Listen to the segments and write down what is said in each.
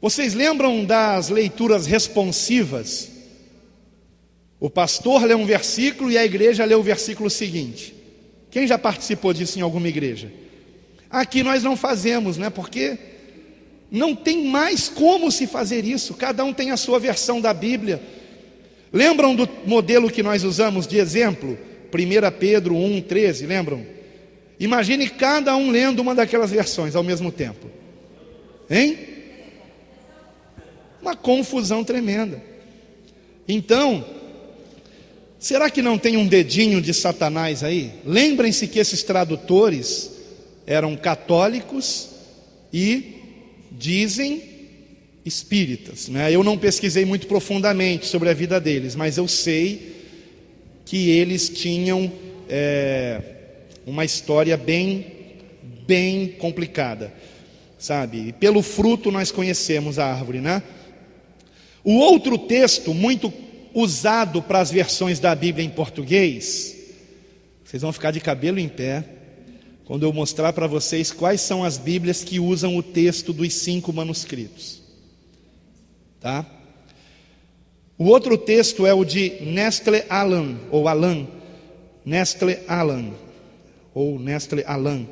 Vocês lembram das leituras responsivas? O pastor lê um versículo e a igreja lê o versículo seguinte. Quem já participou disso em alguma igreja? Aqui nós não fazemos, né? Porque não tem mais como se fazer isso. Cada um tem a sua versão da Bíblia. Lembram do modelo que nós usamos de exemplo? 1 Pedro 1:13, lembram? Imagine cada um lendo uma daquelas versões ao mesmo tempo. Hein? Uma confusão tremenda. Então, será que não tem um dedinho de Satanás aí? Lembrem-se que esses tradutores eram católicos e dizem espíritas, né? Eu não pesquisei muito profundamente sobre a vida deles, mas eu sei que eles tinham uma história bem complicada, sabe? E pelo fruto nós conhecemos a árvore, né? O outro texto muito usado para as versões da Bíblia em português, vocês vão ficar de cabelo em pé quando eu mostrar para vocês quais são as Bíblias que usam o texto dos 5 manuscritos, tá? O outro texto é o de Nestle Aland, ou Alan, Nestle Aland, ou Nestle Alan.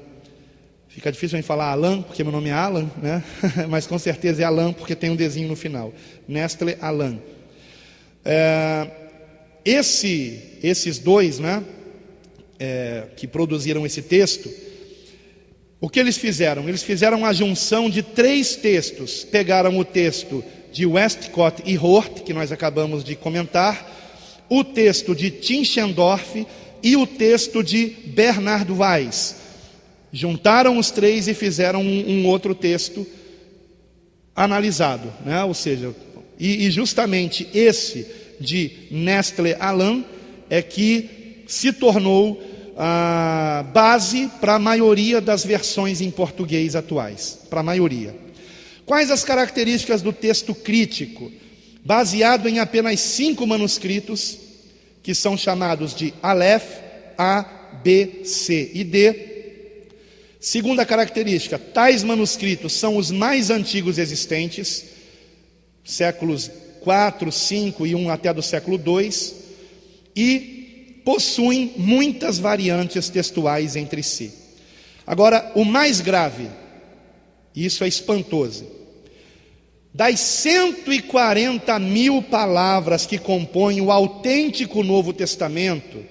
Fica difícil em falar Alan, porque meu nome é Alan, né? Mas com certeza é Alan, porque tem um desenho no final. Nestle Aland. Esses dois, né? Que produziram esse texto, o que eles fizeram? Eles fizeram a junção de 3 textos. Pegaram o texto de Westcott e Hort, que nós acabamos de comentar, o texto de Tischendorf e o texto de Bernard Weiss. Juntaram os 3 e fizeram um outro texto analisado, né? Ou seja, e justamente esse de Nestle Aland é que se tornou a base para a maioria das versões em português atuais, para a maioria. Quais as características do texto crítico? Baseado em apenas 5 manuscritos, que são chamados de Aleph, A, B, C e D. Segunda característica, tais manuscritos são os mais antigos existentes, séculos 4, 5 e 1 até do século 2, e possuem muitas variantes textuais entre si. Agora, o mais grave, isso é espantoso, das 140 mil palavras que compõem o autêntico Novo Testamento,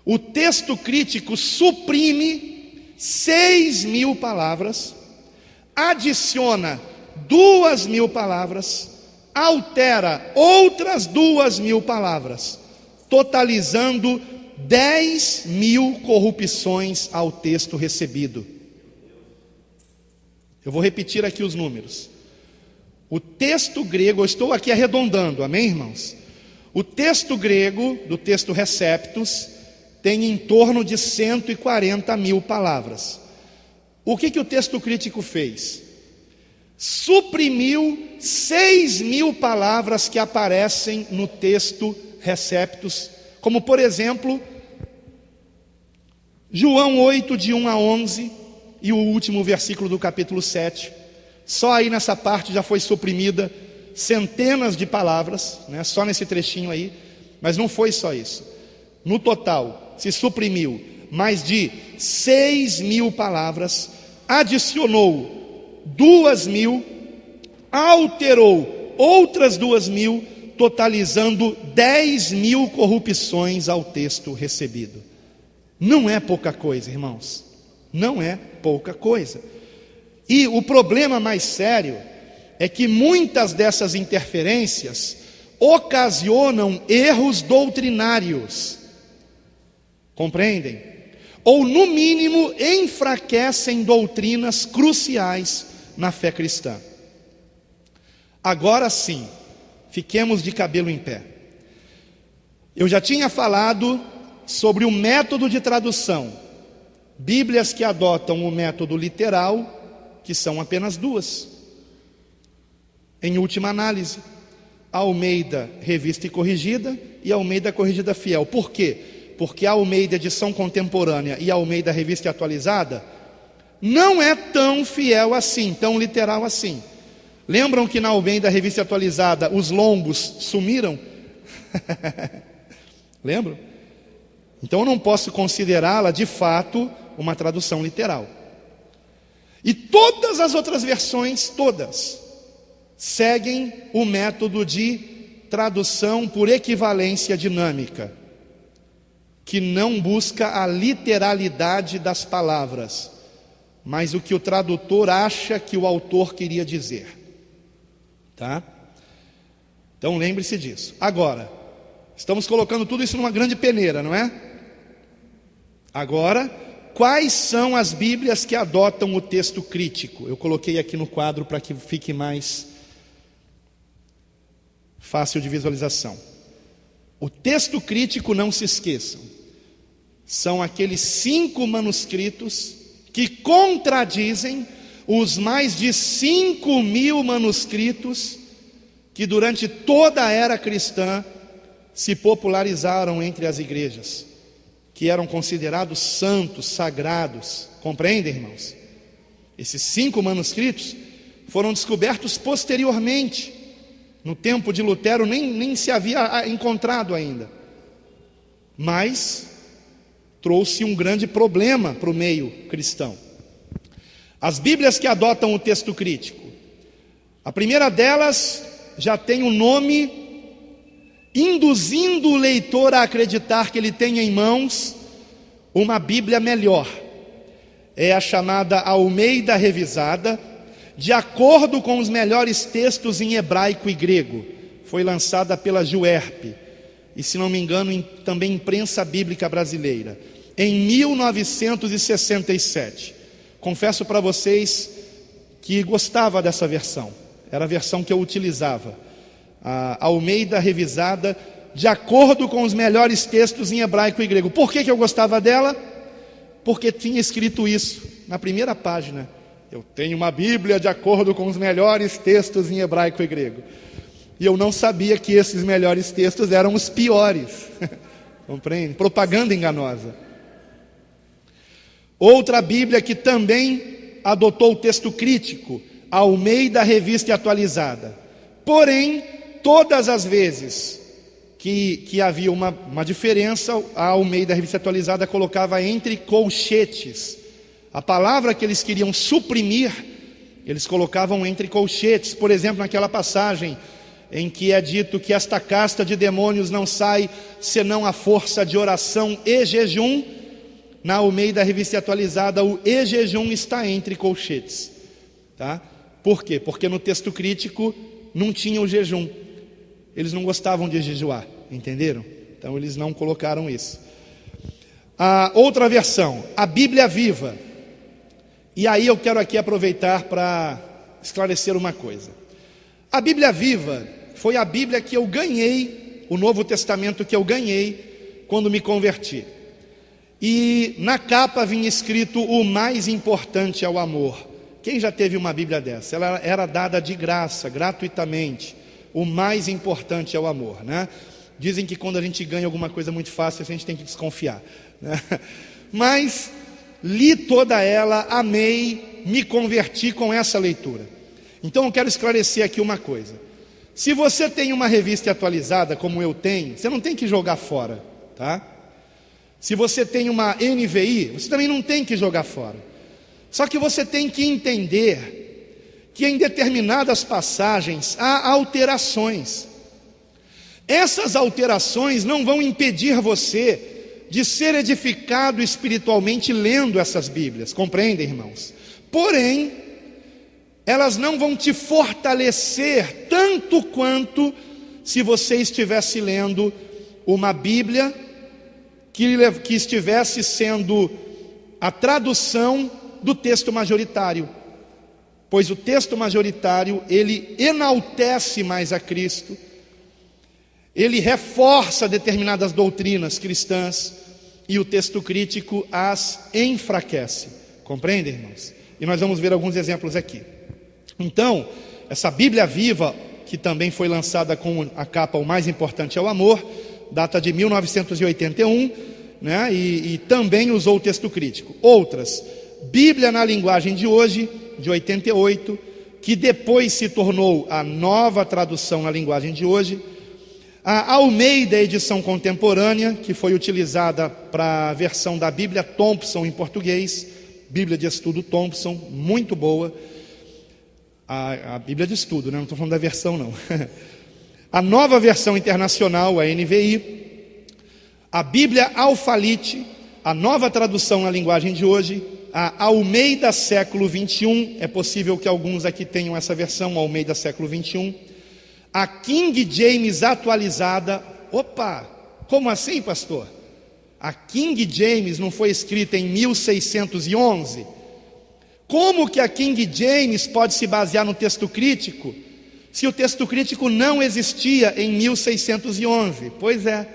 o texto crítico suprime 6.000 palavras, adiciona 2.000 palavras, altera outras 2.000 palavras, totalizando 10.000 corrupções ao texto recebido. Eu vou repetir aqui os números. O texto grego, eu estou aqui arredondando, amém, irmãos? O texto grego, do texto Receptus, tem em torno de 140 mil palavras. O que o texto crítico fez? Suprimiu 6.000 palavras que aparecem no texto Receptus, como por exemplo, João 8, de 1 a 11, e o último versículo do capítulo 7. Só aí nessa parte já foi suprimida centenas de palavras, né, só nesse trechinho aí, mas não foi só isso. No total, se suprimiu mais de 6.000 palavras, adicionou 2.000, alterou outras 2.000, totalizando 10.000 corrupções ao texto recebido. Não é pouca coisa, irmãos. Não é pouca coisa. E o problema mais sério é que muitas dessas interferências ocasionam erros doutrinários. Compreendem? Ou no mínimo enfraquecem doutrinas cruciais na fé cristã. Agora sim, fiquemos de cabelo em pé. Eu já tinha falado sobre o método de tradução. Bíblias que adotam o método literal, que são apenas 2. Em última análise, Almeida Revista e Corrigida e Almeida Corrigida Fiel. Por quê? Porque a Almeida Edição Contemporânea e a Almeida Revista e Atualizada não é tão fiel assim, tão literal assim. Lembram que na Almeida Revista Atualizada os lombos sumiram? Lembram? Então eu não posso considerá-la de fato uma tradução literal. E todas as outras versões, todas, seguem o método de tradução por equivalência dinâmica, que não busca a literalidade das palavras, mas o que o tradutor acha que o autor queria dizer. Tá? Então lembre-se disso. Agora, estamos colocando tudo isso numa grande peneira, não é? Agora, quais são as Bíblias que adotam o texto crítico? Eu coloquei aqui no quadro para que fique mais fácil de visualização. O texto crítico, não se esqueçam, são aqueles 5 manuscritos que contradizem os mais de 5.000 manuscritos que durante toda a era cristã se popularizaram entre as igrejas, que eram considerados santos, sagrados. Compreendem, irmãos? Esses 5 manuscritos foram descobertos posteriormente. No tempo de Lutero nem se havia encontrado ainda. Mas trouxe um grande problema para o meio cristão. As Bíblias que adotam o texto crítico, a primeira delas já tem um nome induzindo o leitor a acreditar que ele tem em mãos uma Bíblia melhor. É a chamada Almeida Revisada, de acordo com os melhores textos em hebraico e grego. Foi lançada pela Juerp, e se não me engano também Imprensa Bíblica Brasileira, em 1967. Confesso para vocês que gostava dessa versão, era a versão que eu utilizava, a Almeida Revisada, de acordo com os melhores textos em hebraico e grego. Por que eu gostava dela? Porque tinha escrito isso na primeira página: eu tenho uma Bíblia de acordo com os melhores textos em hebraico e grego. E eu não sabia que esses melhores textos eram os piores. Compreende? Propaganda enganosa. Outra Bíblia que também adotou o texto crítico, a Almeida Revista Atualizada. Porém, todas as vezes que havia uma diferença, a Almeida Revista Atualizada colocava entre colchetes. A palavra que eles queriam suprimir, eles colocavam entre colchetes. Por exemplo, naquela passagem em que é dito que esta casta de demônios não sai senão à força de oração e jejum, na Almeida Revista Atualizada o e jejum está entre colchetes. Tá? Por quê? Porque no texto crítico não tinha o jejum. Eles não gostavam de jejuar, entenderam? Então eles não colocaram isso. A outra versão, a Bíblia Viva. E aí eu quero aqui aproveitar para esclarecer uma coisa. A Bíblia Viva foi a Bíblia que eu ganhei, o Novo Testamento que eu ganhei quando me converti. E na capa vinha escrito: o mais importante é o amor. Quem já teve uma Bíblia dessa? Ela era dada de graça, gratuitamente. O mais importante é o amor, né? Dizem que quando a gente ganha alguma coisa muito fácil, a gente tem que desconfiar, né? Mas li toda ela, amei, me converti com essa leitura. Então eu quero esclarecer aqui uma coisa. Se você tem uma revista atualizada, como eu tenho, você não tem que jogar fora, tá? Se você tem uma NVI, você também não tem que jogar fora. Só que você tem que entender que em determinadas passagens há alterações. Essas alterações não vão impedir você de ser edificado espiritualmente lendo essas Bíblias, compreendem, irmãos? Porém, elas não vão te fortalecer tanto quanto se você estivesse lendo uma Bíblia que estivesse sendo a tradução do texto majoritário. Pois o texto majoritário, ele enaltece mais a Cristo, ele reforça determinadas doutrinas cristãs, e o texto crítico as enfraquece. Compreendem, irmãos? E nós vamos ver alguns exemplos aqui. Então, essa Bíblia Viva, que também foi lançada com a capa O Mais Importante é o Amor, data de 1981, né? E também usou o texto crítico. Outras, Bíblia na Linguagem de Hoje, de 88, que depois se tornou a nova tradução na linguagem de hoje. A Almeida, edição contemporânea, que foi utilizada para a versão da Bíblia Thompson em português, Bíblia de Estudo Thompson, muito boa. A Bíblia de Estudo, né? Não estou falando da versão, não. A nova versão internacional, a NVI. A Bíblia Alfalite, a nova tradução na linguagem de hoje. A Almeida século 21, é possível que alguns aqui tenham essa versão, Almeida século 21. A King James atualizada. Opa, como assim, pastor? A King James não foi escrita em 1611? Como que a King James pode se basear no texto crítico, se o texto crítico não existia em 1611? Pois é,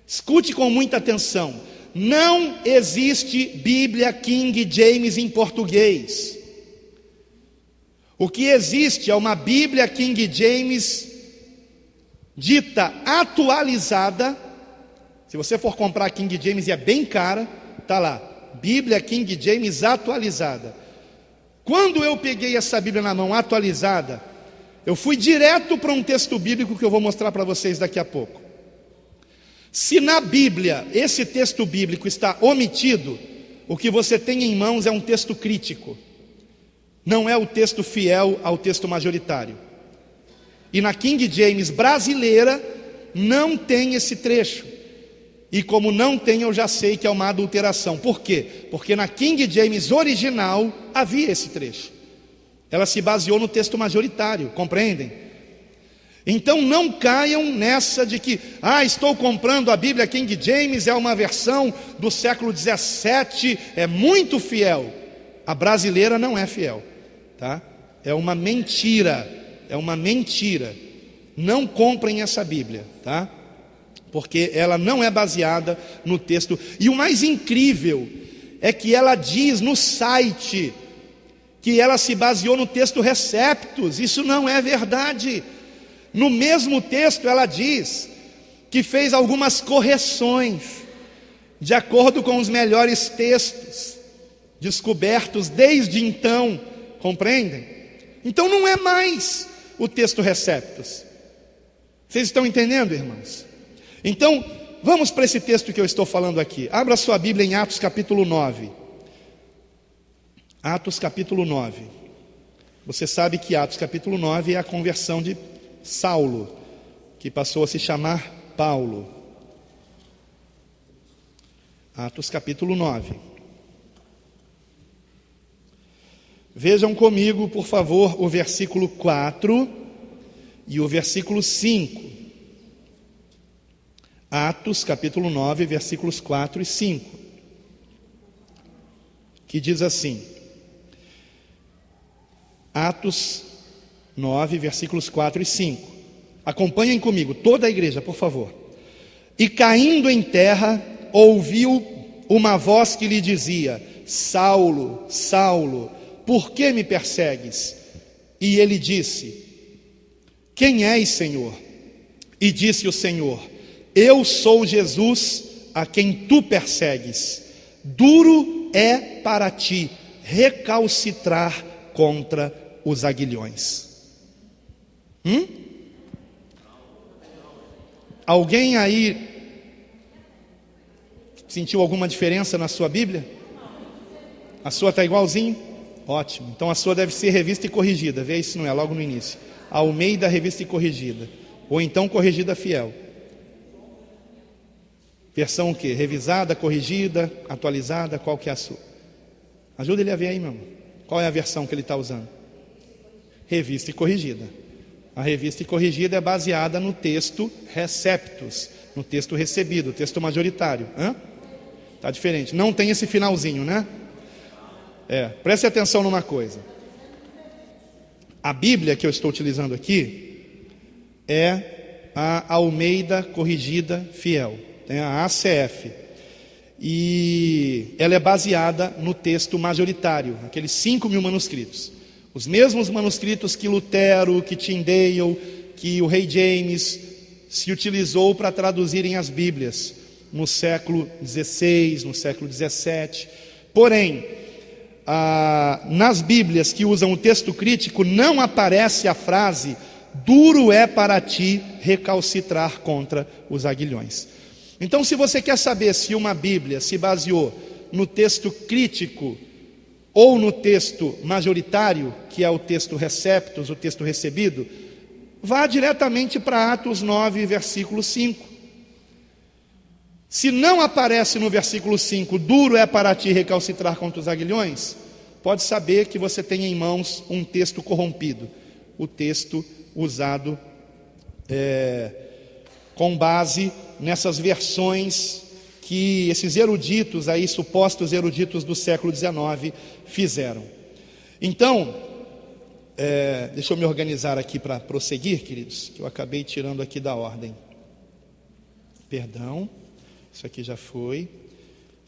escute com muita atenção. Não existe Bíblia King James em português. O que existe é uma Bíblia King James dita atualizada. Se você for comprar King James e é bem cara, está lá, Bíblia King James atualizada. Quando eu peguei essa Bíblia na mão atualizada, eu fui direto para um texto bíblico que eu vou mostrar para vocês daqui a pouco. Se na Bíblia esse texto bíblico está omitido, o que você tem em mãos é um texto crítico. Não é o texto fiel ao texto majoritário. E na King James brasileira não tem esse trecho. E como não tem, eu já sei que é uma adulteração. Por quê? Porque na King James original havia esse trecho. Ela se baseou no texto majoritário, compreendem? Então não caiam nessa de que estou comprando a Bíblia King James, é uma versão do século 17, é muito fiel. A brasileira não é fiel, tá? É uma mentira, Não comprem essa Bíblia, tá? Porque ela não é baseada no texto. E o mais incrível é que ela diz no site que ela se baseou no texto Receptus. Isso não é verdade. No mesmo texto ela diz que fez algumas correções de acordo com os melhores textos descobertos desde então, compreendem? Então não é mais o texto Receptus. Vocês estão entendendo, irmãos? Então, vamos para esse texto que eu estou falando aqui. Abra sua Bíblia em Atos capítulo 9. Atos capítulo 9. Você sabe que Atos capítulo 9 é a conversão de Saulo, que passou a se chamar Paulo. Atos capítulo 9. Vejam comigo, por favor, o versículo 4 e o versículo 5. Atos capítulo 9, versículos 4 e 5. Que diz assim. Atos 9, versículos 4 e 5. Acompanhem comigo, toda a igreja, por favor. E caindo em terra, ouviu uma voz que lhe dizia: Saulo, Saulo, por que me persegues? E ele disse: Quem és, Senhor? E disse o Senhor: Eu sou Jesus a quem tu persegues. Duro é para ti recalcitrar contra os aguilhões. Alguém aí sentiu alguma diferença na sua Bíblia? A sua está igualzinho? Ótimo, então a sua deve ser revista e corrigida. Vê se não é, logo no início. Almeida, revista e corrigida. Ou então corrigida fiel. Versão o quê? Revisada, corrigida, atualizada, qual que é a sua? Ajuda ele a ver aí, meu irmão. Qual é a versão que ele está usando? Revista e corrigida. A revista e corrigida é baseada no texto Receptus, no texto recebido, texto majoritário. Está diferente, não tem esse finalzinho, né? Preste atenção numa coisa. A Bíblia que eu estou utilizando aqui é a Almeida Corrigida Fiel, a ACF. E ela é baseada no texto majoritário, aqueles 5.000 manuscritos. Os mesmos manuscritos que Lutero, que Tyndale, que o rei James se utilizou para traduzirem as Bíblias no século XVI, no século XVII. Porém, nas Bíblias que usam o texto crítico, não aparece a frase: duro é para ti recalcitrar contra os aguilhões. Então, se você quer saber se uma Bíblia se baseou no texto crítico ou no texto majoritário, que é o texto receptus, o texto recebido, vá diretamente para Atos 9, versículo 5. Se não aparece no versículo 5, duro é para ti recalcitrar contra os aguilhões, pode saber que você tem em mãos um texto corrompido, o texto usado com base nessas versões que esses eruditos aí, supostos eruditos do século XIX, fizeram. Então, deixa eu me organizar aqui para prosseguir, queridos, que eu acabei tirando aqui da ordem. Perdão, isso aqui já foi,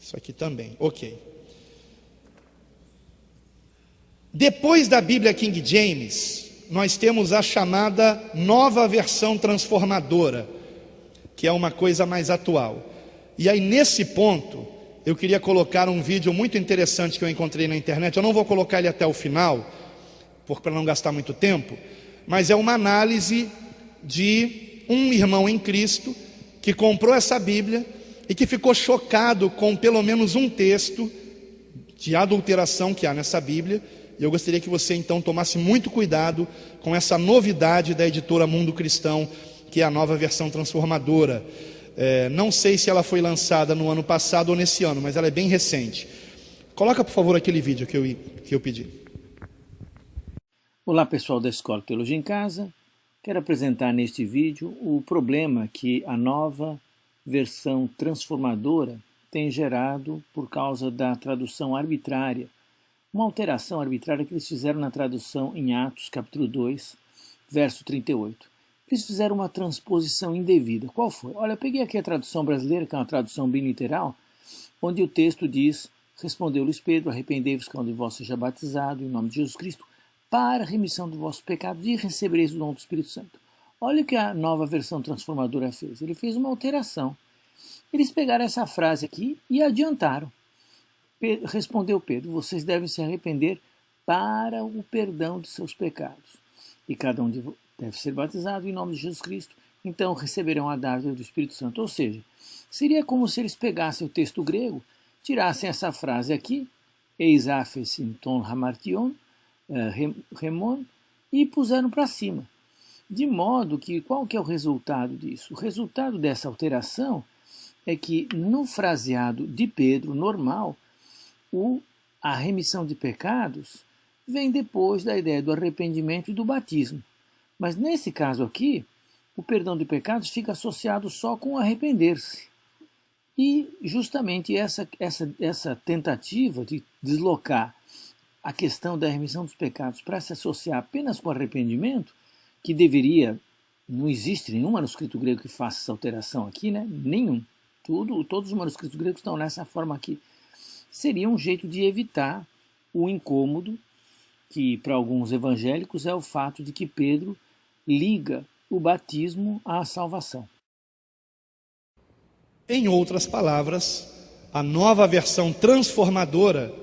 isso aqui também, ok. Depois da Bíblia King James, nós temos a chamada Nova Versão Transformadora, que é uma coisa mais atual. E aí, nesse ponto, eu queria colocar um vídeo muito interessante que eu encontrei na internet. Eu não vou colocar ele até o final, para não gastar muito tempo, mas é uma análise de um irmão em Cristo que comprou essa Bíblia e que ficou chocado com pelo menos um texto de adulteração que há nessa Bíblia. E eu gostaria que você então tomasse muito cuidado com essa novidade da editora Mundo Cristão, que é a Nova Versão Transformadora. Não sei se ela foi lançada no ano passado ou nesse ano, mas ela é bem recente. Coloca, por favor, aquele vídeo que eu pedi. Olá, pessoal da Escola Teologia em Casa. Quero apresentar neste vídeo o problema que a Nova Versão Transformadora tem gerado por causa da tradução arbitrária, uma alteração arbitrária que eles fizeram na tradução em Atos, capítulo 2, verso 38. Eles fizeram uma transposição indevida. Qual foi? Olha, eu peguei aqui a tradução brasileira, que é uma tradução bem literal, onde o texto diz: respondeu-lhes Pedro, arrependei-vos, cada um de vós seja batizado em nome de Jesus Cristo, para a remissão dos vossos pecados, e recebereis o dom do Espírito Santo. Olha o que a Nova Versão Transformadora fez. Ele fez uma alteração. Eles pegaram essa frase aqui e adiantaram. Respondeu Pedro: vocês devem se arrepender para o perdão de seus pecados. E cada um de vós deve ser batizado em nome de Jesus Cristo, então receberão a dádiva do Espírito Santo. Ou seja, seria como se eles pegassem o texto grego, tirassem essa frase aqui, eis afes in ton hamartion, remon, e puseram para cima. De modo que, qual que é o resultado disso? O resultado dessa alteração é que, no fraseado de Pedro normal, a remissão de pecados vem depois da ideia do arrependimento e do batismo. Mas nesse caso aqui, o perdão de pecados fica associado só com arrepender-se. E justamente essa tentativa de deslocar a questão da remissão dos pecados para se associar apenas com arrependimento, que deveria, não existe nenhum manuscrito grego que faça essa alteração aqui, né? Nenhum. Todos os manuscritos gregos estão nessa forma aqui. Seria um jeito de evitar o incômodo, que para alguns evangélicos é o fato de que Pedro liga o batismo à salvação. Em outras palavras, a Nova Versão Transformadora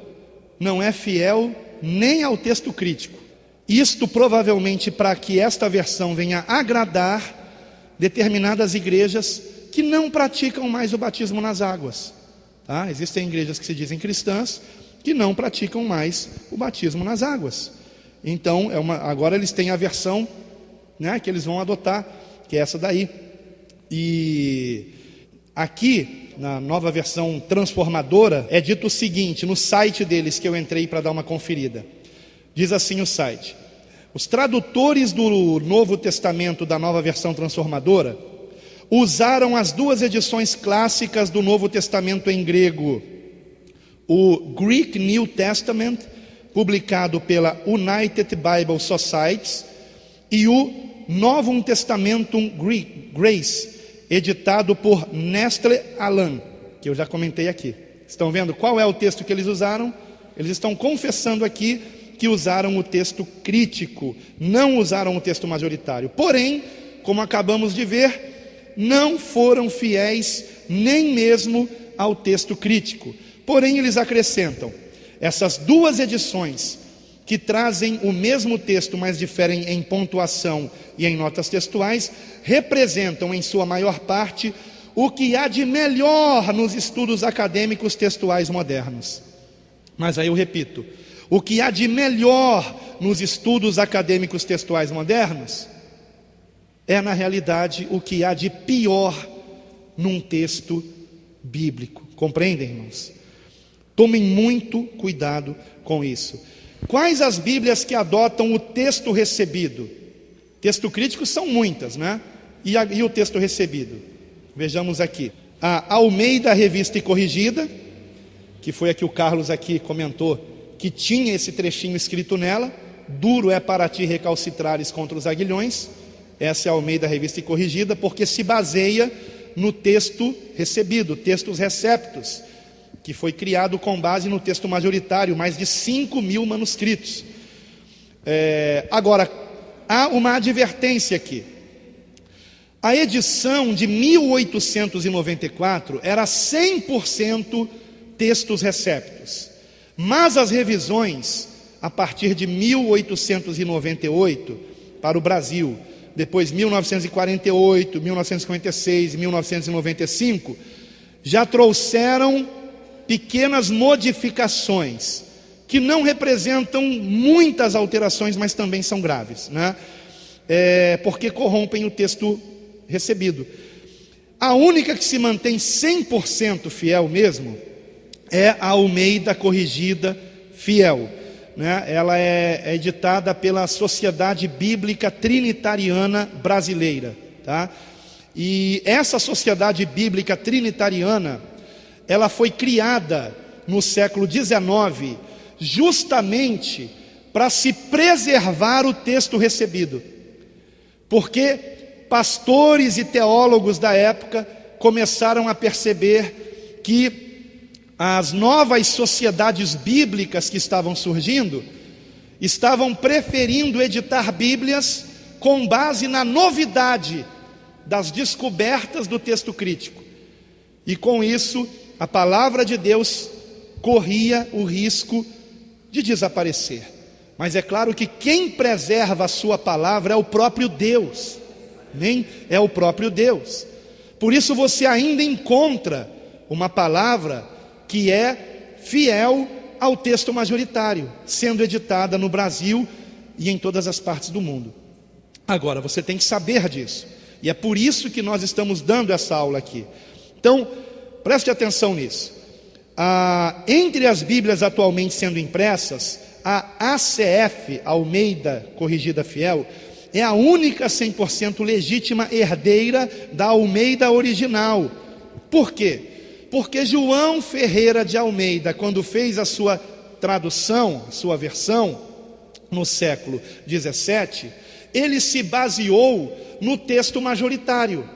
não é fiel nem ao texto crítico. Isto provavelmente para que esta versão venha agradar determinadas igrejas que não praticam mais o batismo nas águas. Tá? Existem igrejas que se dizem cristãs que não praticam mais o batismo nas águas. Então, agora eles têm a versão, né, que eles vão adotar, que é essa daí. E aqui, na Nova Versão Transformadora, é dito o seguinte, no site deles que eu entrei para dar uma conferida. Diz assim o site: os tradutores do Novo Testamento da Nova Versão Transformadora usaram as duas edições clássicas do Novo Testamento em grego, o Greek New Testament, publicado pela United Bible Societies, e o Novum Testamentum Grace, editado por Nestle Aland, que eu já comentei aqui. Estão vendo qual é o texto que eles usaram? Eles estão confessando aqui que usaram o texto crítico, não usaram o texto majoritário. Porém, como acabamos de ver, não foram fiéis nem mesmo ao texto crítico. Porém, eles acrescentam: Essas duas edições, que trazem o mesmo texto, mas diferem em pontuação e em notas textuais, representam em sua maior parte o que há de melhor nos estudos acadêmicos textuais modernos. Mas aí eu repito, o que há de melhor nos estudos acadêmicos textuais modernos é, na realidade, o que há de pior num texto bíblico. Compreendem, irmãos? Tomem muito cuidado com isso. Quais as Bíblias que adotam o texto recebido? Texto crítico são muitas, né? E o texto recebido? Vejamos aqui. A Almeida Revista e Corrigida, que foi a que o Carlos aqui comentou, que tinha esse trechinho escrito nela: duro é para ti recalcitrares contra os aguilhões. Essa é a Almeida Revista e Corrigida, porque se baseia no texto recebido, textos receptos, que foi criado com base no texto majoritário, mais de 5.000 manuscritos. Agora, há uma advertência aqui. A edição de 1894 era 100% textos receptos, mas as revisões, a partir de 1898, para o Brasil, depois 1948, 1956 e 1995, já trouxeram pequenas modificações, que não representam muitas alterações, mas também são graves, né? Porque corrompem o texto recebido. A única que se mantém 100% fiel mesmo é a Almeida Corrigida Fiel, né? Ela é editada pela Sociedade Bíblica Trinitariana Brasileira, tá? E essa Sociedade Bíblica Trinitariana, ela foi criada no século XIX justamente para se preservar o texto recebido, porque pastores e teólogos da época começaram a perceber que as novas sociedades bíblicas que estavam surgindo estavam preferindo editar Bíblias com base na novidade das descobertas do texto crítico, e com isso a palavra de Deus corria o risco de desaparecer. Mas é claro que quem preserva a sua palavra é o próprio Deus, nem é o próprio Deus. Por isso você ainda encontra uma palavra que é fiel ao texto majoritário, sendo editada no Brasil e em todas as partes do mundo. Agora, você tem que saber disso, e é por isso que nós estamos dando essa aula aqui. Então, preste atenção nisso. Entre as Bíblias atualmente sendo impressas, a ACF, Almeida Corrigida Fiel, é a única 100% legítima herdeira da Almeida original. Por quê? Porque João Ferreira de Almeida, quando fez a sua tradução, sua versão, no século 17, ele se baseou no texto majoritário,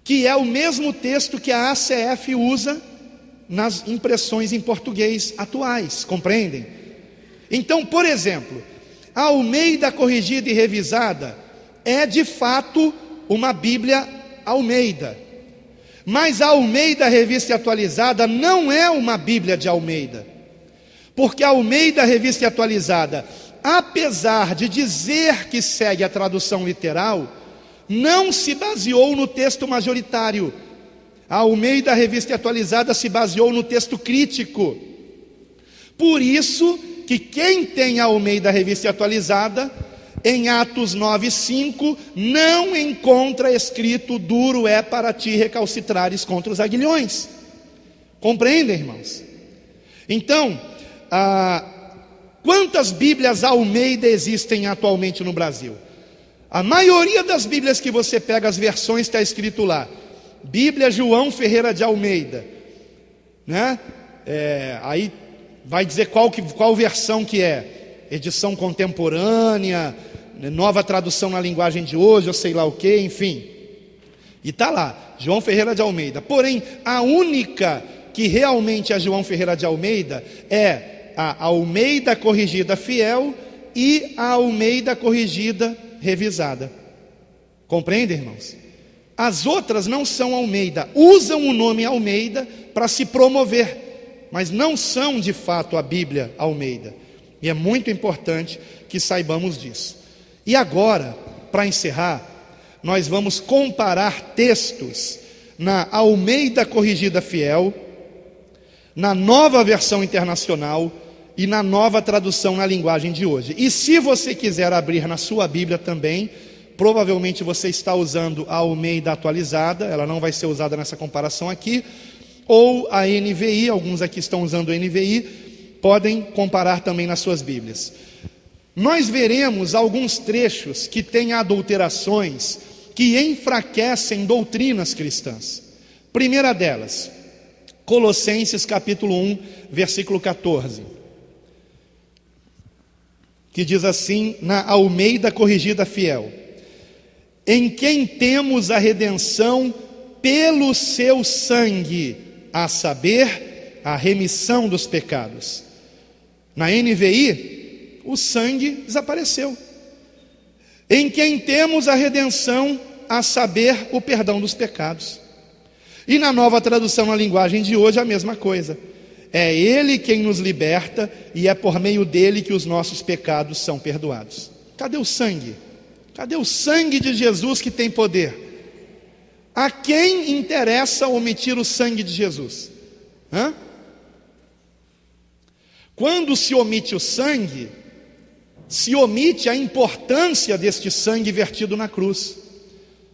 que é o mesmo texto que a ACF usa nas impressões em português atuais, compreendem? Então, por exemplo, a Almeida Corrigida e Revisada é de fato uma Bíblia Almeida, mas a Almeida Revista e Atualizada não é uma Bíblia de Almeida, porque a Almeida Revista e Atualizada, apesar de dizer que segue a tradução literal, não se baseou no texto majoritário. A Almeida Revista e Atualizada se baseou no texto crítico. Por isso que quem tem a Almeida Revista e Atualizada, em Atos 9:5, não encontra escrito: duro é para ti recalcitrares contra os aguilhões. Compreendem, irmãos? Então, quantas Bíblias Almeida existem atualmente no Brasil? A maioria das Bíblias que você pega, as versões, está escrito lá: Bíblia João Ferreira de Almeida, né? Aí vai dizer qual versão que é: edição contemporânea, nova tradução na linguagem de hoje, ou sei lá o que, enfim. E está lá, João Ferreira de Almeida. Porém, a única que realmente é João Ferreira de Almeida é a Almeida Corrigida Fiel e a Almeida Corrigida Revisada. Compreendem, irmãos? As outras não são Almeida, usam o nome Almeida para se promover, mas não são de fato a Bíblia Almeida. E é muito importante que saibamos disso. E agora, para encerrar, nós vamos comparar textos na Almeida Corrigida Fiel, na Nova Versão Internacional e na Nova Tradução na linguagem de hoje. E se você quiser abrir na sua Bíblia também, provavelmente você está usando a Almeida atualizada, ela não vai ser usada nessa comparação aqui, ou a NVI, alguns aqui estão usando a NVI, podem comparar também nas suas Bíblias. Nós veremos alguns trechos que têm adulterações que enfraquecem doutrinas cristãs. Primeira delas, Colossenses capítulo 1, versículo 14, que diz assim, na Almeida Corrigida Fiel: em quem temos a redenção pelo seu sangue, a saber, a remissão dos pecados. Na NVI, o sangue desapareceu. Em quem temos a redenção, a saber, o perdão dos pecados. E na Nova Tradução na linguagem de hoje, a mesma coisa. É Ele quem nos liberta e é por meio dele que os nossos pecados são perdoados. Cadê o sangue? Cadê o sangue de Jesus que tem poder? A quem interessa omitir o sangue de Jesus? Quando se omite o sangue, se omite a importância deste sangue vertido na cruz,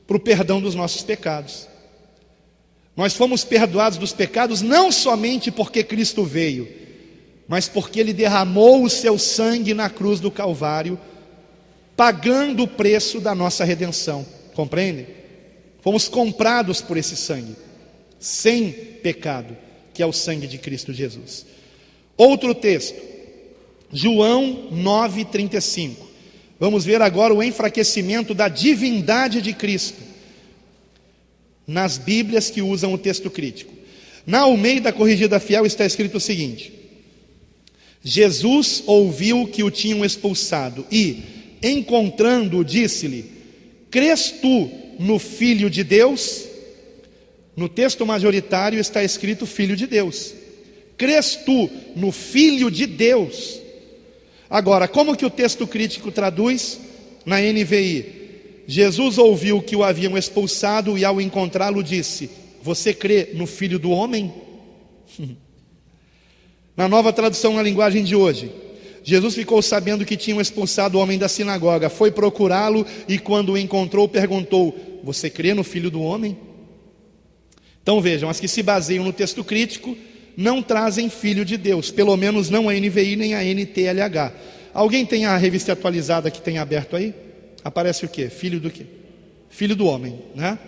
para o perdão dos nossos pecados. Nós fomos perdoados dos pecados não somente porque Cristo veio, mas porque Ele derramou o seu sangue na cruz do Calvário, pagando o preço da nossa redenção. Compreendem? Fomos comprados por esse sangue, sem pecado, que é o sangue de Cristo Jesus. Outro texto, João 9,35. Vamos ver agora o enfraquecimento da divindade de Cristo nas Bíblias que usam o texto crítico. Na Almeida Corrigida Fiel está escrito o seguinte: Jesus ouviu que o tinham expulsado e, encontrando-o, disse-lhe: crês tu no Filho de Deus? No texto majoritário está escrito Filho de Deus. Crês tu no Filho de Deus? Agora, como que o texto crítico traduz? Na NVI: Jesus ouviu que o haviam expulsado e ao encontrá-lo disse: você crê no Filho do Homem? Na Nova Tradução na linguagem de hoje, Jesus ficou sabendo que tinham expulsado o homem da sinagoga, foi procurá-lo e quando o encontrou perguntou: você crê no Filho do Homem? Então vejam, as que se baseiam no texto crítico não trazem Filho de Deus, pelo menos não a NVI nem a NTLH. Alguém tem a revista atualizada que tem aberto aí? Aparece o quê? Filho do quê? Filho do homem, né?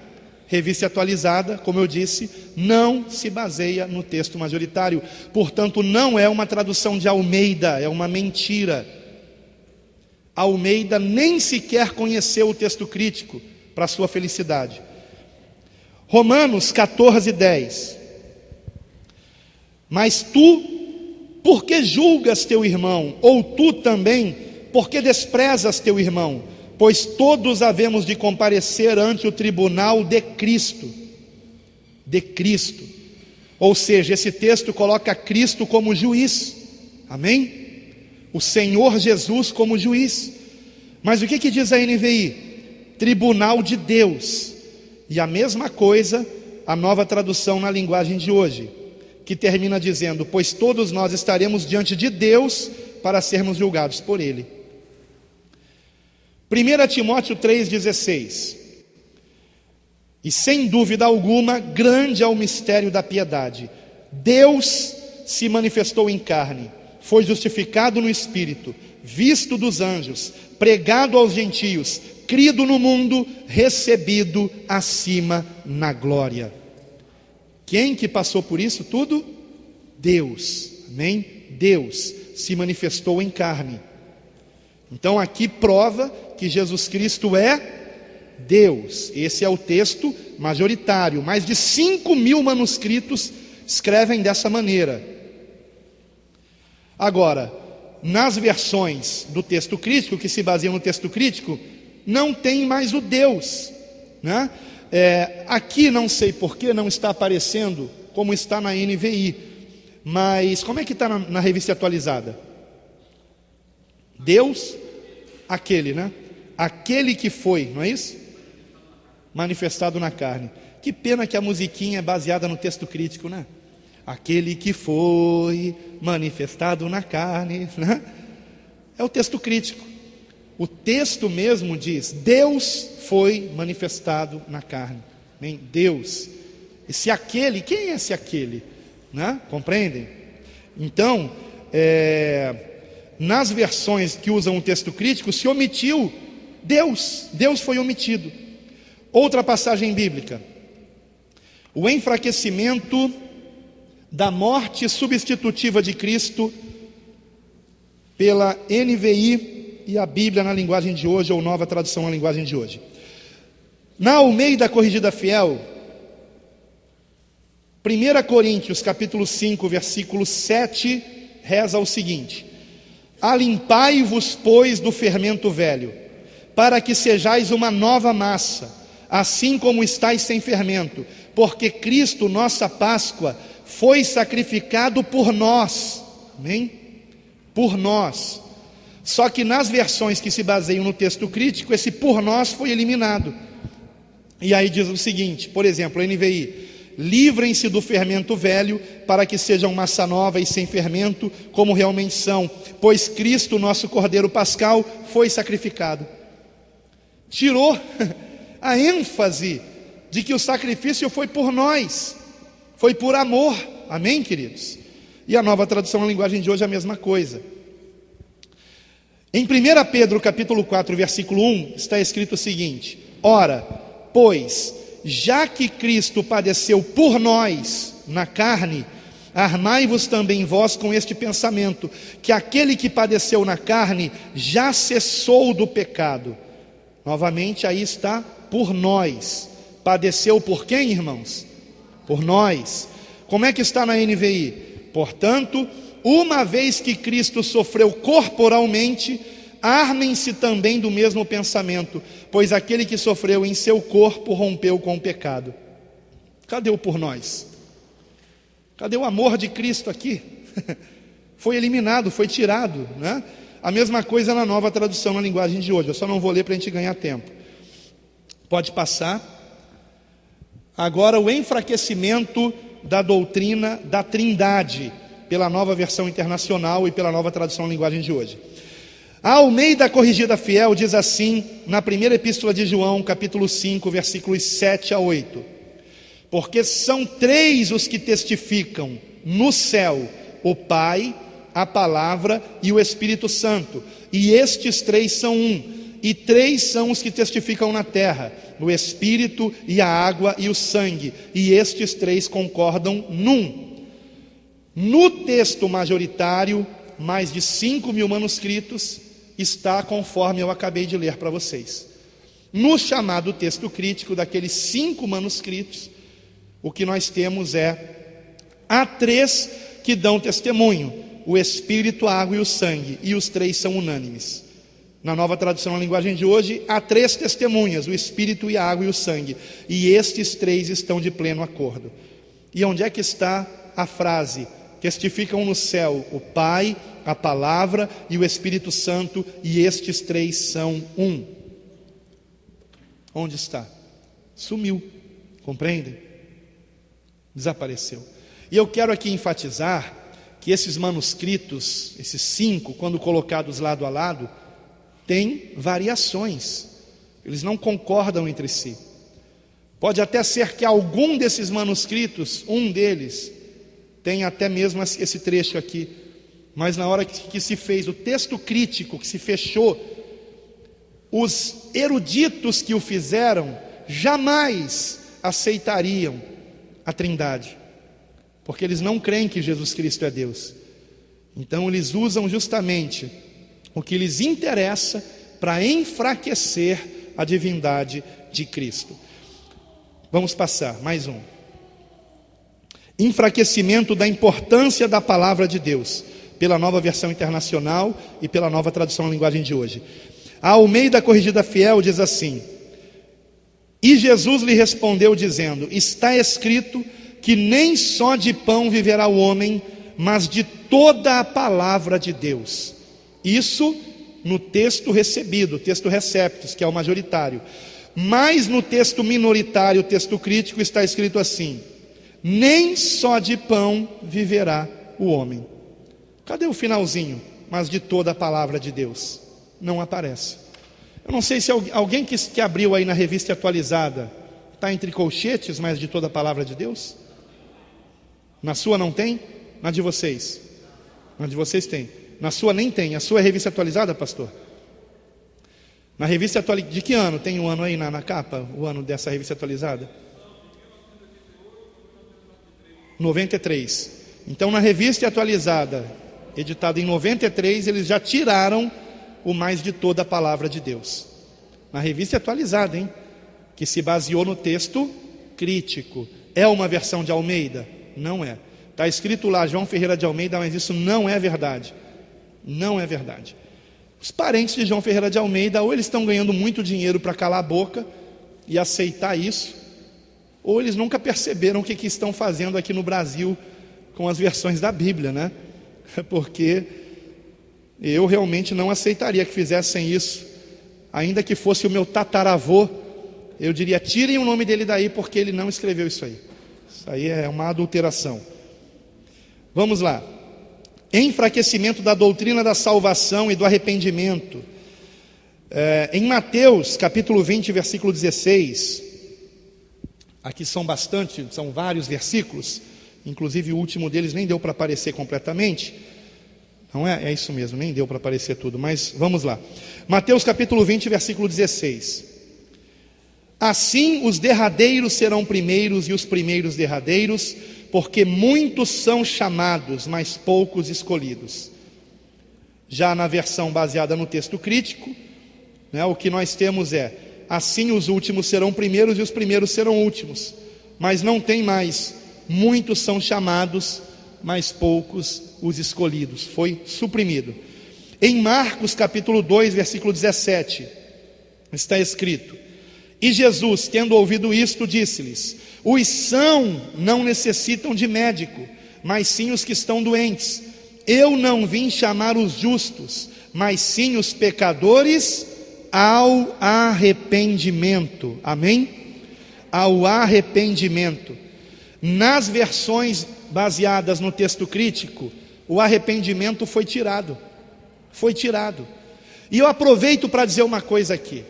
Revista atualizada, como eu disse, não se baseia no texto majoritário. Portanto, não é uma tradução de Almeida, é uma mentira. Almeida nem sequer conheceu o texto crítico para sua felicidade. Romanos 14:10. Mas tu, por que julgas teu irmão? Ou tu também, por que desprezas teu irmão? Pois todos havemos de comparecer ante o tribunal de Cristo. De Cristo. Ou seja, esse texto coloca Cristo como juiz. Amém? O Senhor Jesus como juiz. Mas o que diz a NVI? Tribunal de Deus. E a mesma coisa, a Nova Tradução na linguagem de hoje, que termina dizendo: pois todos nós estaremos diante de Deus para sermos julgados por Ele. 1 Timóteo 3,16. E sem dúvida alguma, grande é o mistério da piedade. Deus se manifestou em carne, foi justificado no Espírito, visto dos anjos, pregado aos gentios, crido no mundo, recebido acima na glória. Quem que passou por isso tudo? Deus, amém? Deus se manifestou em carne. Então aqui prova que Jesus Cristo é Deus. Esse é o texto majoritário. Mais de 5.000 manuscritos escrevem dessa maneira. Agora, nas versões do texto crítico, que se baseiam no texto crítico, não tem mais o Deus, né? Aqui não sei porquê não está aparecendo como está na NVI, Mas como é que está na revista atualizada? Deus, aquele, né? Aquele que foi, não é isso? Manifestado na carne. Que pena que a musiquinha é baseada no texto crítico, né? Aquele que foi manifestado na carne, né? É o texto crítico. O texto mesmo diz: Deus foi manifestado na carne. Amém? Deus. Esse aquele, quem é esse aquele? Né? Compreendem? Então, nas versões que usam o texto crítico, se omitiu Deus. Deus foi omitido. Outra passagem bíblica: o enfraquecimento da morte substitutiva de Cristo, pela NVI e a Bíblia na linguagem de hoje, ou Nova Tradução na linguagem de hoje. Na Almeida Corrigida Fiel, 1 Coríntios capítulo 5, versículo 7, reza o seguinte: alimpai-vos, pois, do fermento velho, para que sejais uma nova massa, assim como estáis sem fermento, porque Cristo, nossa Páscoa, foi sacrificado por nós. Amém? Por nós. Só que nas versões que se baseiam no texto crítico, esse por nós foi eliminado. E aí diz o seguinte, por exemplo, NVI: livrem-se do fermento velho, para que sejam massa nova e sem fermento, como realmente são, pois Cristo, nosso Cordeiro Pascal, foi sacrificado. Tirou a ênfase de que o sacrifício foi por nós, foi por amor. Amém, queridos? E a Nova Tradução na linguagem de hoje é a mesma coisa. Em 1 Pedro capítulo 4, versículo 1, está escrito o seguinte: ora, pois, já que Cristo padeceu por nós na carne, armai-vos também vós com este pensamento, que aquele que padeceu na carne já cessou do pecado. Novamente aí está, por nós. Padeceu por quem, irmãos? Por nós. Como é que está na NVI? Portanto, uma vez que Cristo sofreu corporalmente, armem-se também do mesmo pensamento, pois aquele que sofreu em seu corpo rompeu com o pecado. Cadê o por nós? Cadê o amor de Cristo aqui? Foi eliminado, foi tirado, né? A mesma coisa na Nova Tradução na linguagem de hoje. Eu só não vou ler para a gente ganhar tempo. Pode passar. Agora, o enfraquecimento da doutrina da Trindade, pela Nova Versão Internacional e pela Nova Tradução na linguagem de hoje. A Almeida Corrigida Fiel diz assim, na primeira epístola de João, capítulo 5, versículos 7 a 8: porque são 3 os que testificam no céu, o Pai, a Palavra e o Espírito Santo, e estes 3 são um, e 3 são os que testificam na terra, o Espírito e a água e o sangue, e estes 3 concordam num. No texto majoritário, mais de 5.000 manuscritos, está conforme eu acabei de ler para vocês. No chamado texto crítico, daqueles 5 manuscritos, o que nós temos há 3 que dão testemunho: o Espírito, a água e o sangue, e os 3 são unânimes. Na Nova Tradução na linguagem de hoje, há 3 testemunhas: o Espírito, e a água e o sangue, e estes 3 estão de pleno acordo. E onde é que está a frase: testificam no céu o Pai, a Palavra e o Espírito Santo, e estes 3 são um? Onde está? Sumiu, compreendem? Desapareceu. E eu quero aqui enfatizar que esses manuscritos, esses 5, quando colocados lado a lado, têm variações, eles não concordam entre si. Pode até ser que algum desses manuscritos, um deles, tem até mesmo esse trecho aqui, mas na hora que se fez o texto crítico, que se fechou, os eruditos que o fizeram jamais aceitariam a Trindade, porque eles não creem que Jesus Cristo é Deus. Então eles usam justamente o que lhes interessa para enfraquecer a divindade de Cristo. Vamos passar, mais um. Enfraquecimento da importância da palavra de Deus, pela Nova Versão Internacional e pela Nova Tradução na linguagem de hoje. A Almeida Corrigida Fiel diz assim: e Jesus lhe respondeu dizendo: está escrito que nem só de pão viverá o homem, mas de toda a palavra de Deus. Isso no texto recebido, texto receptus, que é o majoritário. Mas no texto minoritário, o texto crítico, está escrito assim: nem só de pão viverá o homem. Cadê o finalzinho? Mas de toda a palavra de Deus. Não aparece. Eu não sei se alguém que abriu aí na revista atualizada está entre colchetes, mas de toda a palavra de Deus? Na sua não tem? Na de vocês? Na de vocês tem. Na sua nem tem. A sua é revista atualizada, pastor? Na revista atualizada, de que ano? Tem um ano aí na capa? O ano dessa revista atualizada? 93. Então na revista atualizada, editada em 93, eles já tiraram o mais de toda a palavra de Deus. Na revista atualizada, hein? Que se baseou no texto crítico. É uma versão de Almeida? Não é. Está escrito lá João Ferreira de Almeida, mas isso não é verdade. Não é verdade. Os parentes de João Ferreira de Almeida, ou eles estão ganhando muito dinheiro para calar a boca e aceitar isso, ou eles nunca perceberam o que estão fazendo aqui no Brasil com as versões da Bíblia, né? Porque eu realmente não aceitaria que fizessem isso, ainda que fosse o meu tataravô. Eu diria, tirem o nome dele daí, porque ele não escreveu isso aí. Isso aí é uma adulteração. Vamos lá. Enfraquecimento da doutrina da salvação e do arrependimento. Em Mateus, capítulo 20, versículo 16. Aqui são vários versículos. Inclusive o último deles nem deu para aparecer completamente. Não é? É isso mesmo, nem deu para aparecer tudo. Mas vamos lá. Mateus capítulo 20, versículo 16. Assim os derradeiros serão primeiros e os primeiros derradeiros, porque muitos são chamados, mas poucos escolhidos. Já na versão baseada no texto crítico, né, o que nós temos é: assim os últimos serão primeiros e os primeiros serão últimos. Mas não tem mais, muitos são chamados, mas poucos os escolhidos. Foi suprimido. Em Marcos capítulo 2, versículo 17, está escrito: e Jesus, tendo ouvido isto, disse-lhes: os sãos não necessitam de médico, mas sim os que estão doentes. Eu não vim chamar os justos, mas sim os pecadores ao arrependimento. Amém? Ao arrependimento. Nas versões baseadas no texto crítico, o arrependimento foi tirado. Foi tirado. E eu aproveito para dizer uma coisa aqui.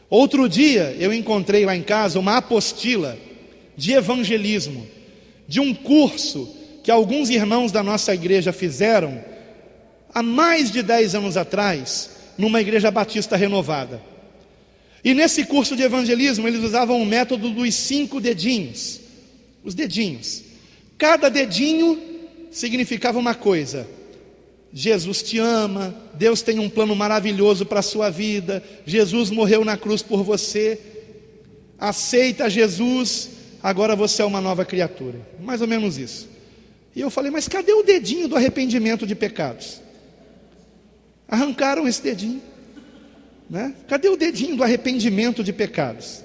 Outro dia eu encontrei lá em casa uma apostila de evangelismo, de um curso que alguns irmãos da nossa igreja fizeram há mais de 10 anos atrás, numa igreja batista renovada. E nesse curso de evangelismo eles usavam o método dos 5 dedinhos. Os dedinhos. Cada dedinho significava uma coisa. Jesus te ama, Deus tem um plano maravilhoso para a sua vida, Jesus morreu na cruz por você, aceita Jesus, agora você é uma nova criatura. Mais ou menos isso. E eu falei, mas cadê o dedinho do arrependimento de pecados? Arrancaram esse dedinho, né? Cadê o dedinho do arrependimento de pecados?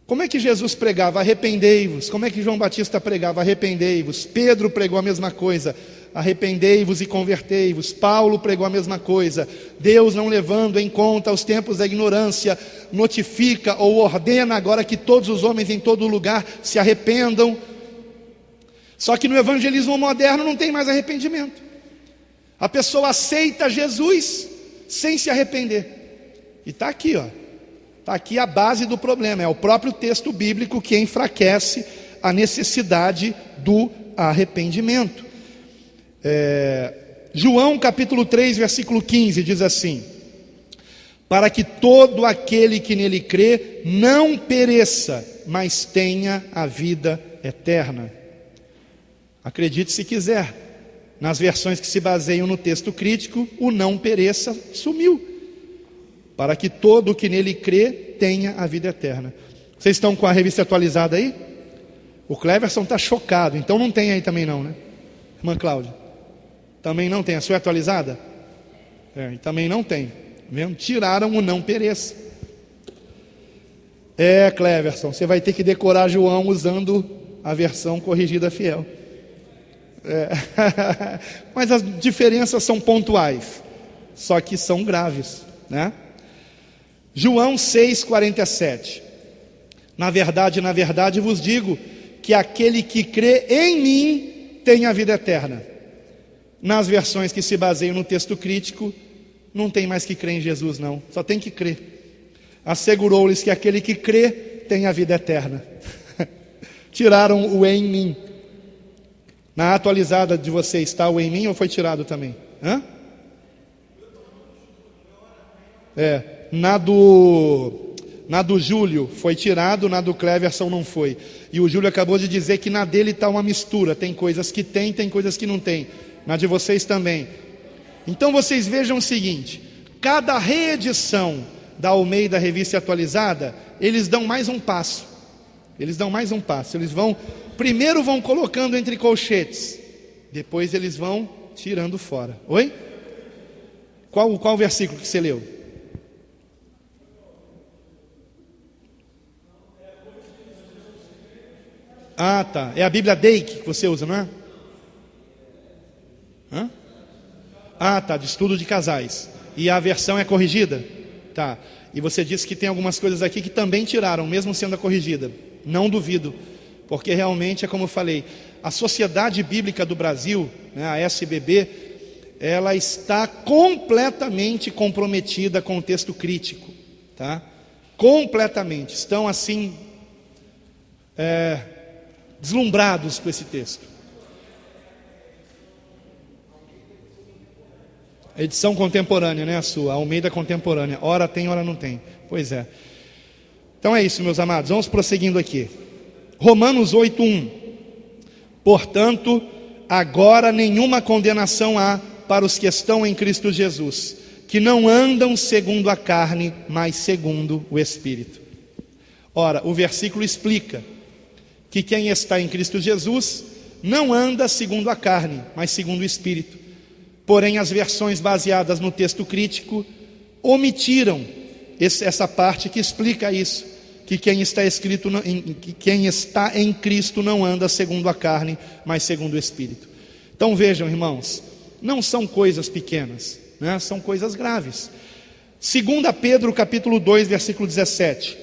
Como é que Jesus pregava? Arrependei-vos. Como é que João Batista pregava? Arrependei-vos. Pedro pregou a mesma coisa. Arrependei-vos e convertei-vos. Paulo pregou a mesma coisa. Deus, não levando em conta os tempos da ignorância, notifica ou ordena agora que todos os homens em todo lugar se arrependam. Só que no evangelismo moderno não tem mais arrependimento. A pessoa aceita Jesus sem se arrepender. E está aqui, ó. Está aqui a base do problema. É o próprio texto bíblico que enfraquece a necessidade do arrependimento. João capítulo 3, versículo 15 diz assim: para que todo aquele que nele crê não pereça, mas tenha a vida eterna. Acredite se quiser, nas versões que se baseiam no texto crítico, o não pereça sumiu. Para que todo o que nele crê tenha a vida eterna. Vocês estão com a revista atualizada aí? O Cleverson está chocado, então não tem aí também não, né? Irmã Cláudia, também não tem. A sua é atualizada? Também não tem. Vendo? Tiraram o não pereça. Cleverson, você vai ter que decorar João usando a versão corrigida fiel. Mas as diferenças são pontuais, só que são graves, né? João 6,47. Na verdade vos digo que aquele que crê em mim tem a vida eterna. Nas versões que se baseiam no texto crítico, não tem mais que crer em Jesus não, só tem que crer. Assegurou-lhes que aquele que crê tem a vida eterna. Tiraram o em mim. Na atualizada de vocês está o em mim ou foi tirado também? Hã? Na do Júlio foi tirado, na do Cleverson não foi. E o Júlio acabou de dizer que na dele está uma mistura. Tem coisas que tem coisas que não tem. Na de vocês também. Então vocês vejam o seguinte: cada reedição da Almeida Revista Atualizada, eles dão mais um passo. Eles primeiro vão colocando entre colchetes, depois eles vão tirando fora. Oi? Qual versículo que você leu? Ah, tá. É a Bíblia Dake que você usa, não é? Hã? Ah, tá. De estudo de casais. E a versão é corrigida? Tá. E você disse que tem algumas coisas aqui que também tiraram, mesmo sendo a corrigida. Não duvido, porque realmente é como eu falei, a Sociedade Bíblica do Brasil, né, a SBB, ela está completamente comprometida com o texto crítico, tá? Completamente. Estão assim deslumbrados com esse texto. Edição contemporânea, né, a sua, Almeida contemporânea. Ora tem, ora não tem. Pois é. Então é isso, meus amados. Vamos prosseguindo aqui. Romanos 8:1. Portanto, agora nenhuma condenação há para os que estão em Cristo Jesus, que não andam segundo a carne, mas segundo o Espírito. Ora, o versículo explica que quem está em Cristo Jesus não anda segundo a carne, mas segundo o Espírito. Porém, as versões baseadas no texto crítico omitiram essa parte que explica isso, que quem está em Cristo não anda segundo a carne, mas segundo o Espírito. Então vejam, irmãos, não são coisas pequenas, né? São coisas graves. 2 Pedro capítulo 2, versículo 17.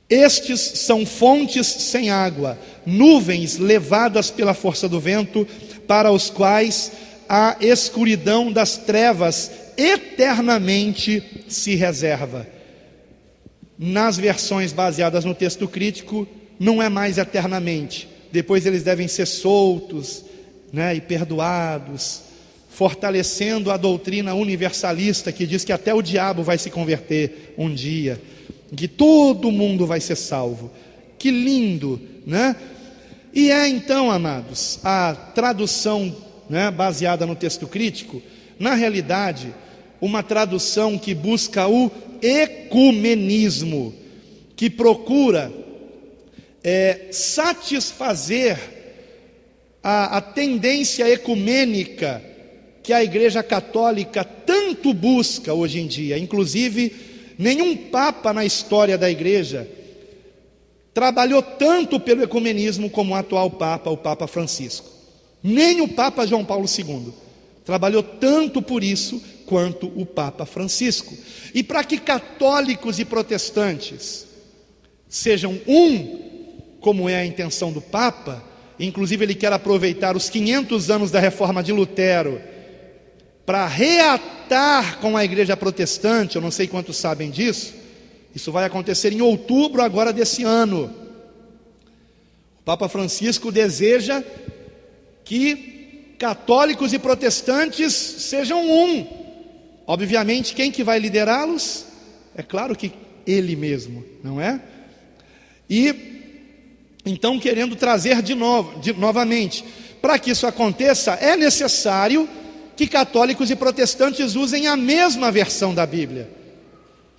Estes são fontes sem água, nuvens levadas pela força do vento, para os quais a escuridão das trevas eternamente se reserva. Nas versões baseadas no texto crítico, não é mais eternamente. Depois eles devem ser soltos, né, e perdoados, fortalecendo a doutrina universalista que diz que até o diabo vai se converter um dia, que todo mundo vai ser salvo. Que lindo, né? E então, amados, a tradução, né, baseada no texto crítico, na realidade, uma tradução que busca o ecumenismo, que procura satisfazer a tendência ecumênica que a Igreja Católica tanto busca hoje em dia. Inclusive, nenhum Papa na história da Igreja trabalhou tanto pelo ecumenismo como o atual Papa, o Papa Francisco. Nem o Papa João Paulo II trabalhou tanto por isso quanto o Papa Francisco. E para que católicos e protestantes sejam como é a intenção do Papa, inclusive ele quer aproveitar os 500 anos da reforma de Lutero para reatar com a igreja protestante. Eu não sei quantos sabem disso. Isso vai acontecer em outubro agora desse ano. O Papa Francisco deseja que católicos e protestantes sejam Obviamente, quem que vai liderá-los? É claro que ele mesmo, não é? E então querendo trazer novamente, para que isso aconteça, é necessário que católicos e protestantes usem a mesma versão da Bíblia.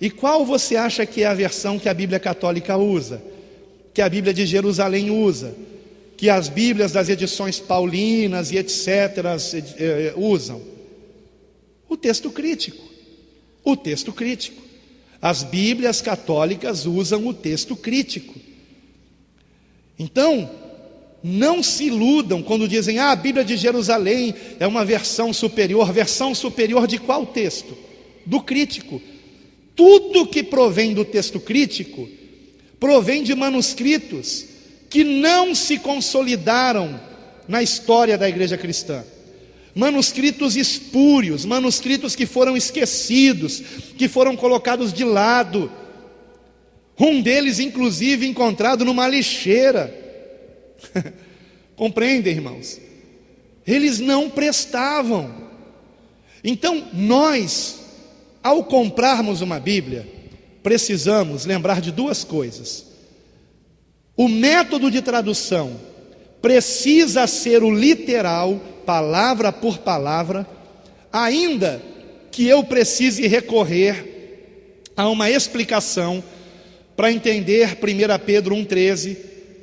E qual você acha que é a versão que a Bíblia católica usa? Que a Bíblia de Jerusalém usa? Que as Bíblias das edições paulinas e etc. usam? O texto crítico. O texto crítico. As Bíblias católicas usam o texto crítico. Então, Não se iludam quando dizem, a Bíblia de Jerusalém é uma versão superior. Versão superior de qual texto? Do crítico. Tudo que provém do texto crítico provém de manuscritos que não se consolidaram na história da igreja cristã. Manuscritos espúrios, manuscritos que foram esquecidos, que foram colocados de lado. Um deles, inclusive, encontrado numa lixeira. Compreendem, irmãos? Eles não prestavam. Então, nós, ao comprarmos uma Bíblia, precisamos lembrar de duas coisas. O método de tradução precisa ser o literal, palavra por palavra, ainda que eu precise recorrer a uma explicação para entender 1 Pedro 1,13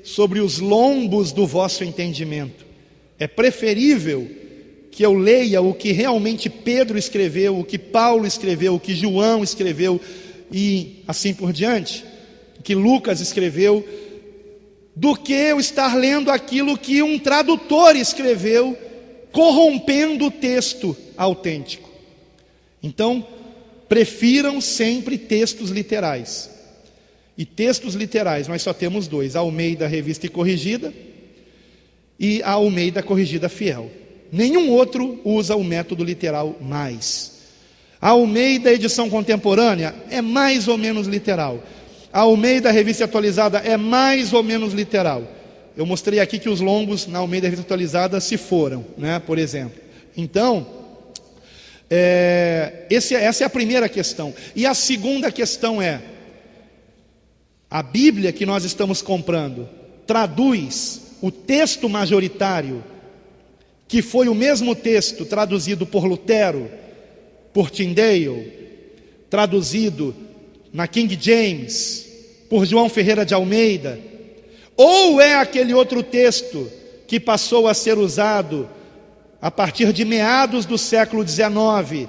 sobre os lombos do vosso entendimento. É preferível que eu leia o que realmente Pedro escreveu, o que Paulo escreveu, o que João escreveu e assim por diante, o que Lucas escreveu, do que eu estar lendo aquilo que um tradutor escreveu, corrompendo o texto autêntico. Então, prefiram sempre textos literais. E textos literais nós só temos dois: a Almeida Revista e Corrigida e a Almeida Corrigida Fiel. Nenhum outro usa o método literal mais. A Almeida Edição Contemporânea é mais ou menos literal. A Almeida Revista Atualizada é mais ou menos literal. Eu mostrei aqui que os lombos na Almeida Revista Atualizada se foram, né, por exemplo. Então, essa é a primeira questão. E a segunda questão é: a Bíblia que nós estamos comprando traduz o texto majoritário, que foi o mesmo texto traduzido por Lutero, por Tyndale, traduzido na King James, por João Ferreira de Almeida, ou é aquele outro texto que passou a ser usado a partir de meados do século XIX,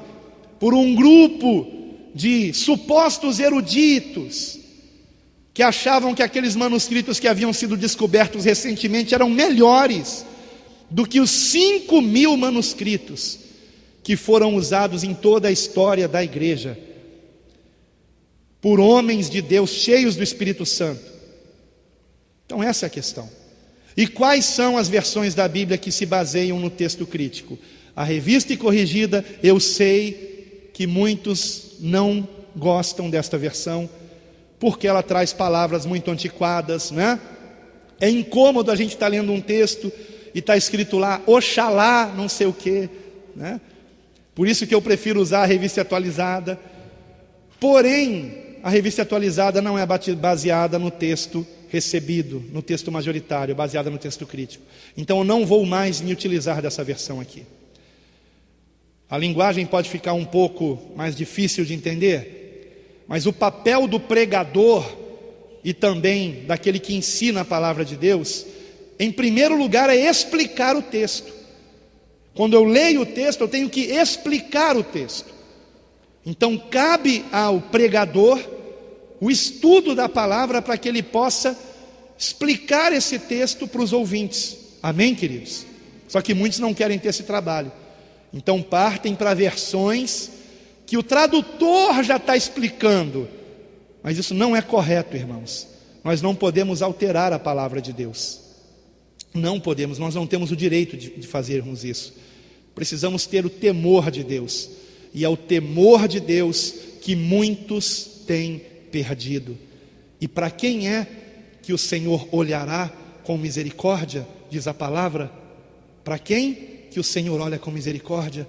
por um grupo de supostos eruditos, que achavam que aqueles manuscritos que haviam sido descobertos recentemente eram melhores do que os 5.000 manuscritos que foram usados em toda a história da igreja, por homens de Deus cheios do Espírito Santo. Então essa é a questão. E quais são as versões da Bíblia que se baseiam no texto crítico? A Revista e Corrigida, eu sei que muitos não gostam desta versão, porque ela traz palavras muito antiquadas, né? É incômodo a gente estar lendo um texto e está escrito lá, Oxalá, não sei o quê, né? Por isso que eu prefiro usar a Revista Atualizada. Porém, a Revista Atualizada não é baseada no texto recebido, no texto majoritário, baseada no texto crítico. Então eu não vou mais me utilizar dessa versão aqui. A linguagem pode ficar um pouco mais difícil de entender, mas o papel do pregador e também daquele que ensina a palavra de Deus, em primeiro lugar, é explicar o texto. Quando eu leio o texto, eu tenho que explicar o texto. Então cabe ao pregador o estudo da palavra para que ele possa explicar esse texto para os ouvintes. Amém, queridos? Só que muitos não querem ter esse trabalho. Então partem para versões que o tradutor já está explicando. Mas isso não é correto, irmãos. Nós não podemos alterar a palavra de Deus. Não podemos, nós não temos o direito de fazermos isso. Precisamos ter o temor de Deus. E é o temor de Deus que muitos têm perdido. E para quem é que o Senhor olhará com misericórdia, diz a palavra? Para quem que o Senhor olha com misericórdia?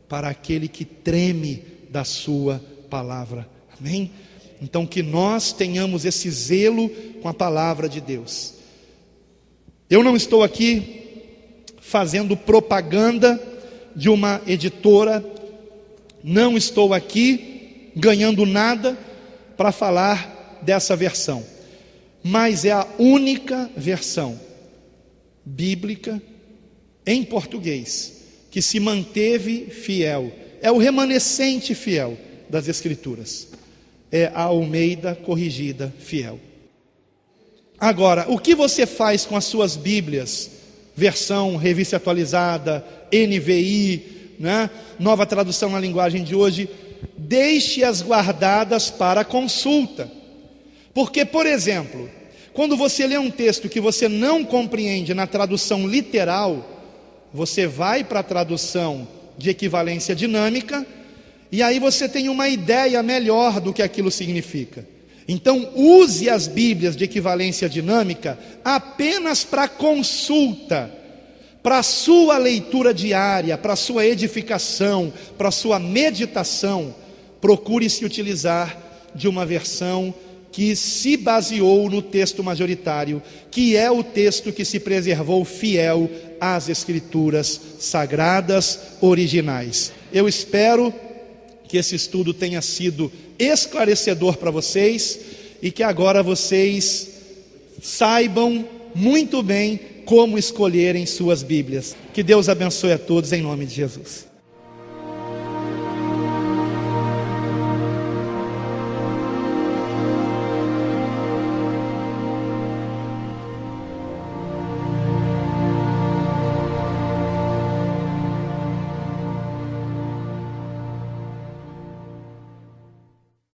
Para aquele que treme da sua palavra. Amém? Então que nós tenhamos esse zelo com a palavra de Deus. Eu não estou aqui fazendo propaganda de uma editora, não estou aqui ganhando nada para falar dessa versão, mas é a única versão bíblica em português que se manteve fiel, é o remanescente fiel das Escrituras, é a Almeida Corrigida Fiel. Agora, o que você faz com as suas Bíblias? Versão, revista atualizada, NVI, né? Nova tradução na linguagem de hoje. Deixe-as guardadas para consulta. Porque, por exemplo, quando você lê um texto que você não compreende na tradução literal, você vai para a tradução de equivalência dinâmica, e aí você tem uma ideia melhor do que aquilo significa. Então, use as Bíblias de equivalência dinâmica apenas para consulta, para a sua leitura diária, para a sua edificação, para a sua meditação. Procure se utilizar de uma versão que se baseou no texto majoritário, que é o texto que se preservou fiel às Escrituras sagradas originais. Eu espero que esse estudo tenha sido esclarecedor para vocês e que agora vocês saibam muito bem como escolherem suas Bíblias. Que Deus abençoe a todos em nome de Jesus.